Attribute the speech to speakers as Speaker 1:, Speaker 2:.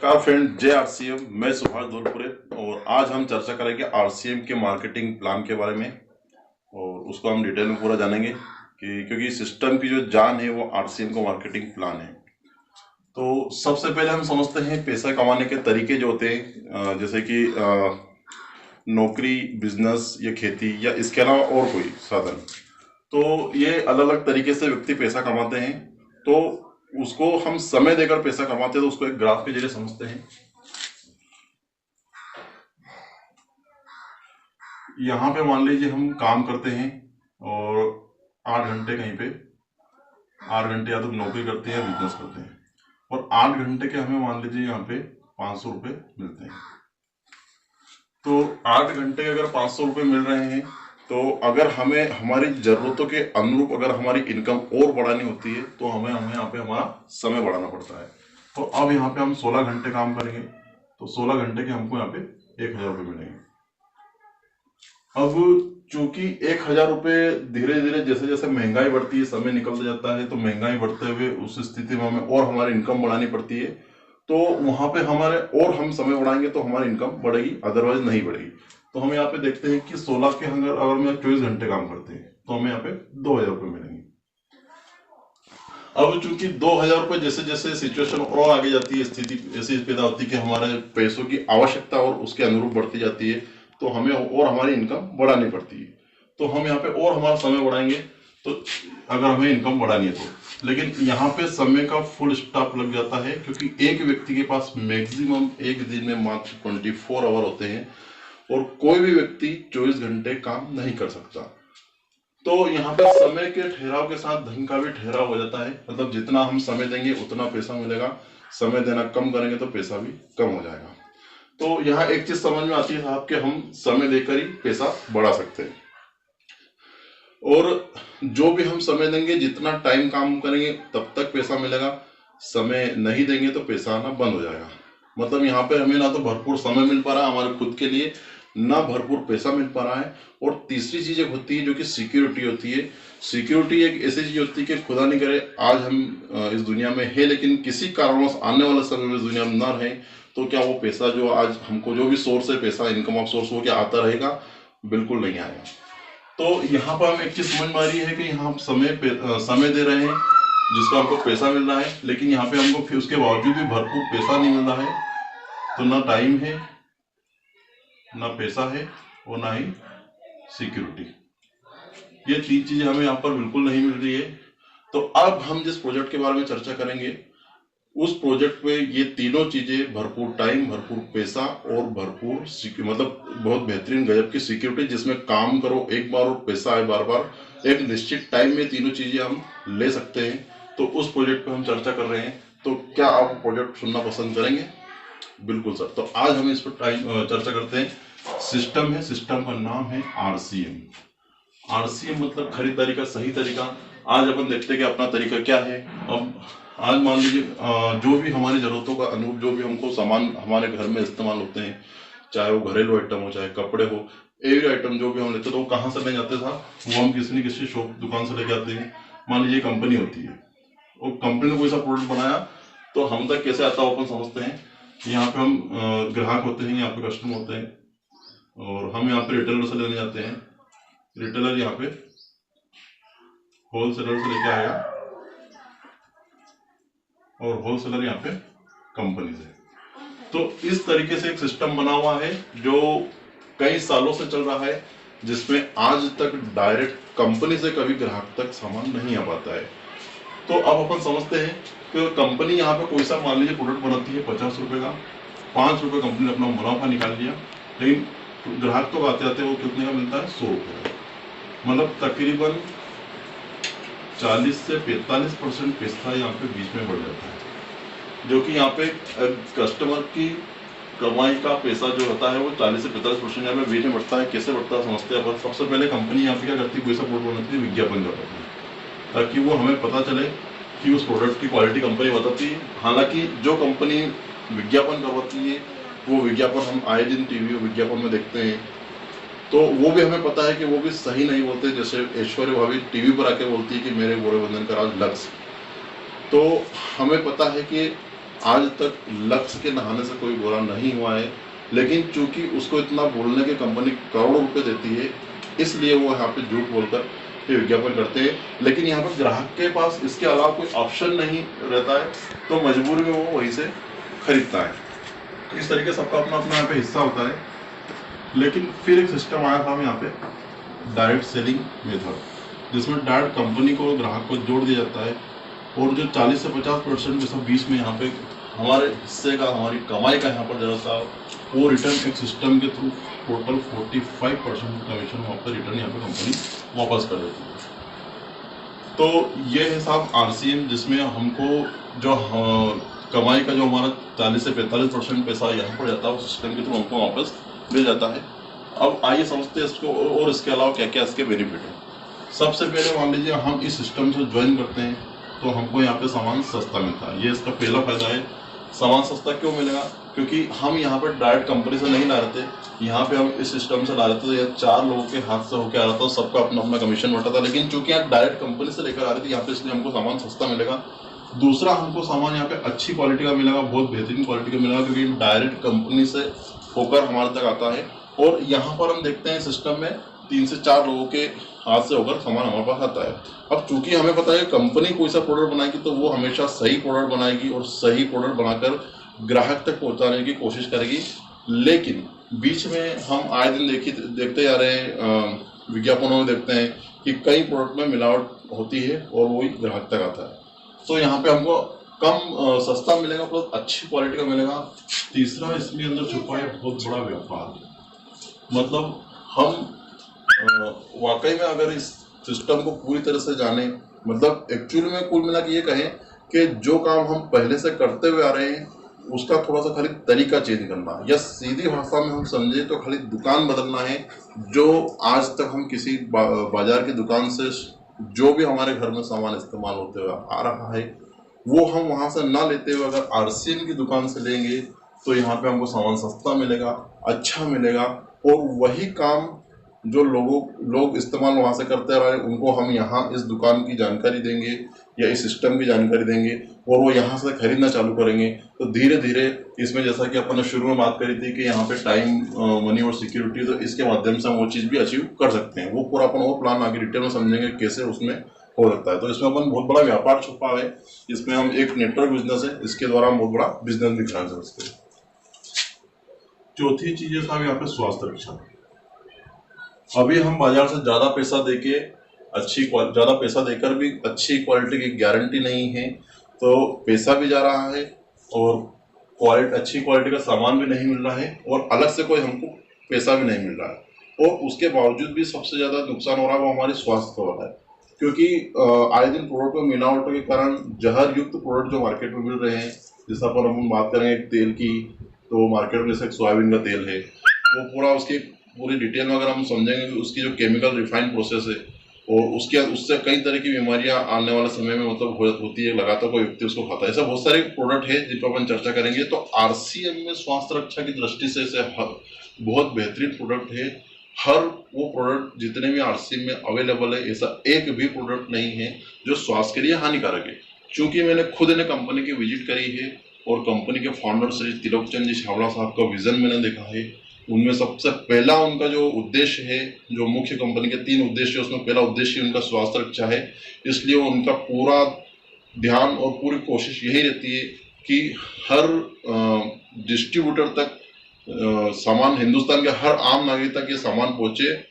Speaker 1: नमस्कार फ्रेंड, जय आरसीएम। मैं सुभाष धोलपुरे और आज हम चर्चा करेंगे आरसीएम के मार्केटिंग प्लान के बारे में और उसको हम डिटेल में पूरा जानेंगे कि क्योंकि सिस्टम की जो जान है वो आरसीएम का मार्केटिंग प्लान है। तो सबसे पहले हम समझते हैं पैसा कमाने के तरीके जो होते हैं, जैसे कि नौकरी, बिजनेस या खेती या इसके अलावा और कोई साधन। तो ये अलग अलग तरीके से व्यक्ति पैसा कमाते हैं। तो उसको हम समय देकर पैसा कमाते हैं तो उसको एक ग्राफ के जरिए समझते हैं। यहाँ पे मान लीजिए हम काम करते हैं और 8 घंटे कहीं पे 8 घंटे या तो नौकरी करते हैं या बिजनेस करते हैं और 8 घंटे के हमें मान लीजिए यहाँ पे 500 रुपये मिलते हैं। तो 8 घंटे के अगर 500 रुपये मिल रहे हैं तो अगर हमें हमारी जरूरतों के अनुरूप अगर हमारी इनकम और बढ़ानी होती है तो हमें यहाँ पे हमारा समय बढ़ाना पड़ता है। तो अब यहाँ पे हम 16 घंटे काम करेंगे तो 16 घंटे के हमको यहाँ पे 1000 रुपये मिलेंगे। अब चूंकि 1000 रुपये धीरे धीरे जैसे जैसे महंगाई बढ़ती है, समय निकलता जाता है, तो महंगाई बढ़ते हुए उस स्थिति में हमें और हमारी इनकम बढ़ानी पड़ती है। तो वहां पे हमारे और हम समय बढ़ाएंगे तो हमारी इनकम बढ़ेगी, अदरवाइज नहीं बढ़ेगी। तो हम यहाँ पे देखते हैं कि 16 के अगर मैं 24 घंटे काम करते हैं तो हमें यहाँ पे 2000 रुपये मिलेंगे। अब चूंकि 2000 रुपये जैसे जैसे सिचुएशन और आगे जाती है, स्थिति ऐसी पैदा होती है कि हमारे पैसों की आवश्यकता और उसके अनुरूप बढ़ती जाती है, तो हमें और हमारी इनकम बढ़ानी पड़ती है। तो हम यहाँ पे और हमारा समय बढ़ाएंगे तो अगर हमें इनकम बढ़ानी है तो, लेकिन यहाँ पे समय का फुल स्टॉप लग जाता है क्योंकि एक व्यक्ति के पास मैक्सिमम एक दिन में मात्र 24 आवर होते हैं और कोई भी व्यक्ति 24 घंटे काम नहीं कर सकता। तो यहाँ पे समय के ठहराव के साथ धन का भी ठहराव हो जाता है, मतलब जितना हम समय देंगे उतना पैसा मिलेगा, समय देना कम करेंगे तो पैसा भी कम हो जाएगा। तो यहाँ एक चीज समझ में आती है साहब कि हम समय देकर ही पैसा बढ़ा सकते हैं और जो भी हम समय देंगे, जितना टाइम काम करेंगे तब तक पैसा मिलेगा, समय नहीं देंगे तो पैसा आना बंद हो जाएगा। मतलब यहाँ पे हमें ना तो भरपूर समय मिल पा रहा है हमारे खुद के लिए, ना भरपूर पैसा मिल पा रहा है। और तीसरी चीज एक होती है जो कि सिक्योरिटी होती है। सिक्योरिटी एक ऐसी चीज होती है कि खुदा नहीं करे आज हम इस दुनिया में है लेकिन किसी कारणवश आने वाले समय में इस दुनिया में ना रहे तो क्या वो पैसा जो आज हमको जो भी सोर्स है पैसा, इनकम ऑफ सोर्स, वो क्या आता रहेगा? बिल्कुल नहीं आएगा। तो यहाँ पर हम एक चीज समझ में आ रही है कि यहाँ हम समय दे रहे हैं जिसका हमको पैसा मिल रहा है, लेकिन यहाँ पे हमको फिर उसके बावजूद भी भरपूर पैसा नहीं मिल रहा है। तो ना टाइम है, ना पैसा है और ना ही सिक्योरिटी। ये तीन चीजें हमें यहाँ पर बिल्कुल नहीं मिल रही है। तो अब हम जिस प्रोजेक्ट के बारे में चर्चा करेंगे उस प्रोजेक्ट में ये तीनों चीजें, भरपूर टाइम, भरपूर पैसा और भरपूर मतलब बहुत बेहतरीन गजब की सिक्योरिटी, जिसमें काम करो एक बार और पैसा आए बार बार, एक निश्चित टाइम में तीनों चीजें हम ले सकते हैं। तो उस प्रोजेक्ट पे हम चर्चा कर रहे हैं। तो क्या आप प्रोजेक्ट सुनना पसंद करेंगे? बिल्कुल सर। तो आज हम इस पर चर्चा करते हैं। सिस्टम है, सिस्टम का नाम है आरसीएम। आरसीएम मतलब खरीदारी का सही तरीका। आज अपन देखते हैं कि अपना तरीका क्या है। अब आज मान लीजिए जो भी हमारी जरूरतों का अनुरूप जो भी हमको सामान हमारे घर में इस्तेमाल होते हैं, चाहे वो घरेलू आइटम हो, चाहे कपड़े हो, एवरी आइटम जो भी हम लेते हैं तो वो कहाँ से ले जाते था? वो हम किसी न किसी शॉप, दुकान से लेके आते हैं। मान लीजिए कंपनी होती है, वो कंपनी ने कोई सा प्रोडक्ट बनाया तो हम तक कैसे आता है अपन समझते हैं। यहाँ पे हम ग्राहक होते हैं, यहाँ पे कस्टमर होते हैं और हम यहाँ पे रिटेलर से लेने जाते हैं। रिटेलर यहाँ पे होलसेलर से लेके आएगा और होलसेलर यहाँ पे कंपनी से। तो इस तरीके से एक सिस्टम बना हुआ है जो कई सालों से चल रहा है, जिसमें आज तक डायरेक्ट कंपनी से कभी ग्राहक तक सामान नहीं आ पाता है। तो अब अपन समझते हैं कि कंपनी यहाँ पे कोई सा मान लीजिए प्रोडक्ट बनाती है 50 रुपए का, 5 रुपए कंपनी ने अपना मुनाफा निकाल लिया, लेकिन ग्राहक तो आते आते वो कितने का मिलता है? 100 रुपए का। मतलब तकरीबन 40 से 45% पैसा यहाँ पे बीच में बढ़ जाता है, जो कि यहाँ पे कस्टमर की कमाई का पैसा जो होता है वो 40 से 45% यहाँ पे बीच में बढ़ता है। कैसे बढ़ता है समझते हैं अपन। सबसे पहले कंपनी यहाँ पे क्या करती है, कोई सा प्रोडक्ट बनाती है, विज्ञापन करती है ताकि वो हमें पता चले कि उस प्रोडक्ट की क्वालिटी कंपनी बताती है। हालांकि जो कंपनी विज्ञापन करवाती है वो विज्ञापन हम आए दिन टीवी विज्ञापन में देखते हैं, तो वो भी हमें पता है कि वो भी सही नहीं बोलते। जैसे ऐश्वर्या भाभी टीवी पर आके बोलती है कि मेरे गोरे बंधन का राज लक्ष्य। तो हमें पता है कि आज तक लक्ष्य के नहाने से कोई बुरा नहीं हुआ है, लेकिन चूंकि उसको इतना बोलने की कंपनी करोड़ों रुपए देती है, इसलिए वो यहाँ पे झूठ बोलकर ये विज्ञापन करते हैं। लेकिन यहाँ पर ग्राहक के पास इसके अलावा कोई ऑप्शन नहीं रहता है, तो मजबूरी में वो वहीं से खरीदता है। इस तरीके से सबका अपना अपना यहाँ पे हिस्सा होता है। लेकिन फिर एक सिस्टम आया था यहाँ पे डायरेक्ट सेलिंग मेथड, जिसमें डायरेक्ट कंपनी को ग्राहक को जोड़ दिया जाता है, और जो 40 से 50% में सब बीच में यहाँ पे हमारे हिस्से का, हमारी कमाई का यहाँ पर जाता है, वो रिटर्न एक सिस्टम के थ्रू टोटल 45% कमीशन वहाँ पर रिटर्न यहाँ पे कंपनी वापस कर देती है। तो ये है साहब RCM, जिसमें हमको जो कमाई का जो हमारा 40 से 45% पैसा यहाँ पर जाता है, वो सिस्टम के थ्रू हमको वापस मिल जाता है। अब आइए समझते हैं इसको, और इसके अलावा क्या क्या इसके बेनिफिट है। सबसे पहले मान लीजिए हम इस सिस्टम से ज्वाइन करते हैं, तो हमको यहाँ पे सामान सस्ता मिलता है। ये इसका पहला फायदा है। सामान सस्ता क्यों मिलेगा? क्योंकि हम यहाँ पर डायरेक्ट कंपनी से नहीं ला रहे थे, यहाँ पे हम इस सिस्टम से ला रहे थे, तो ये 4 लोगों के हाथ से होकर आ रहा था, सबका अपना अपना कमीशन बटा था। लेकिन चूंकि यहाँ डायरेक्ट कंपनी से लेकर आ रहे थे यहाँ पे, इसलिए हमको सामान सस्ता मिलेगा। दूसरा, हमको सामान यहाँ पे अच्छी क्वालिटी का मिलेगा, बहुत बेहतरीन क्वालिटी का मिलेगा, क्योंकि डायरेक्ट कंपनी से होकर हमारे तक आता है। और यहाँ पर हम देखते हैं सिस्टम में 3 से 4 लोगों के हाथ से होकर सामान हमारे पास आता है। अब चूंकि हमें पता है कंपनी कोई सा प्रोडक्ट बनाएगी, तो वो हमेशा सही प्रोडक्ट बनाएगी और सही प्रोडक्ट बनाकर ग्राहक तक पहुंचाने की कोशिश करेगी। लेकिन बीच में हम आए दिन देखते जा रहे हैं, विज्ञापनों में देखते हैं कि कई प्रोडक्ट में मिलावट होती है और वही ग्राहक तक आता है। तो यहाँ पे हमको कम सस्ता मिलेगा, प्लस अच्छी क्वालिटी का मिलेगा। तीसरा, इसमें अंदर छुपा है बहुत बड़ा व्यापार। मतलब हम वाकई में अगर इस सिस्टम को पूरी तरह से जाने, मतलब एक्चुअली में कुल मिला के ये कहें कि जो काम हम पहले से करते हुए आ रहे हैं, उसका थोड़ा सा खाली तरीका चेंज करना, या सीधी भाषा में हम समझे तो खाली दुकान बदलना है। जो आज तक हम किसी बाजार की दुकान से जो भी हमारे घर में सामान इस्तेमाल होते हुए आ रहा है, वो हम वहां से ना लेते हुए अगर RCM की दुकान से लेंगे, तो यहाँ पे हमको सामान सस्ता मिलेगा, अच्छा मिलेगा, और वही काम जो लोग इस्तेमाल वहां से करते रहे, उनको हम यहाँ इस दुकान की जानकारी देंगे या इस सिस्टम की जानकारी देंगे, और वो यहाँ से खरीदना चालू करेंगे। तो धीरे धीरे इसमें, जैसा कि अपन ने शुरू में बात करी थी कि यहाँ पे टाइम, मनी और सिक्योरिटी, तो इसके माध्यम से हम वो चीज़ भी अचीव कर सकते हैं। वो पूरा अपन वो प्लान आगे डिटेल में समझेंगे कैसे उसमें हो सकता है। तो इसमें अपन बहुत बड़ा व्यापार छुपा है, इसमें हम एक नेटवर्क बिजनेस है, इसके द्वारा हम बहुत बड़ा बिजनेस भी चला सकते हैं। चौथी चीज है साहब यहाँ पे स्वास्थ्य रक्षा। अभी हम बाजार से ज्यादा पैसा देकर भी अच्छी क्वालिटी की गारंटी नहीं है, तो पैसा भी जा रहा है और अच्छी क्वालिटी का सामान भी नहीं मिल रहा है, और अलग से कोई हमको पैसा भी नहीं मिल रहा है। और उसके बावजूद भी सबसे ज्यादा नुकसान हो रहा है वो हमारे स्वास्थ्य को हो रहा है, क्योंकि आए दिन प्रोडक्ट में मिलावटों के कारण जहर युक्त प्रोडक्ट जो मार्केट में मिल रहे हैं, जैसा पर हम बात करेंगे तेल की, तो मार्केट में जैसे सोयाबीन का तेल है, वो पूरा उसकी पूरी डिटेल में अगर हम समझेंगे, उसकी जो केमिकल रिफाइंड प्रोसेस है, और उससे कई तरह की बीमारियां आने वाले समय में मतलब होती है, लगातार कोई व्यक्ति उसको खाता है। ऐसा बहुत सारे प्रोडक्ट है जिन पर अपन चर्चा करेंगे। तो RCM में स्वास्थ्य रक्षा की दृष्टि से बहुत बेहतरीन प्रोडक्ट है। हर वो प्रोडक्ट जितने भी RCM में अवेलेबल है, ऐसा एक भी प्रोडक्ट नहीं है जो स्वास्थ्य के लिए हानिकारक है। क्योंकि मैंने खुद ने कंपनी की विजिट करी है, और कंपनी के फाउंडर श्री तिलोकचंद जी छाबड़ा साहब का विजन मैंने देखा है। उनमें सबसे पहला उनका जो उद्देश्य है, जो मुख्य कंपनी के 3 उद्देश्य है, उसमें पहला उद्देश्य उनका स्वास्थ्य रक्षा है। इसलिए उनका पूरा ध्यान और पूरी कोशिश यही रहती है कि हर डिस्ट्रीब्यूटर तक सामान, हिंदुस्तान के हर आम नागरिक तक ये सामान पहुंचे,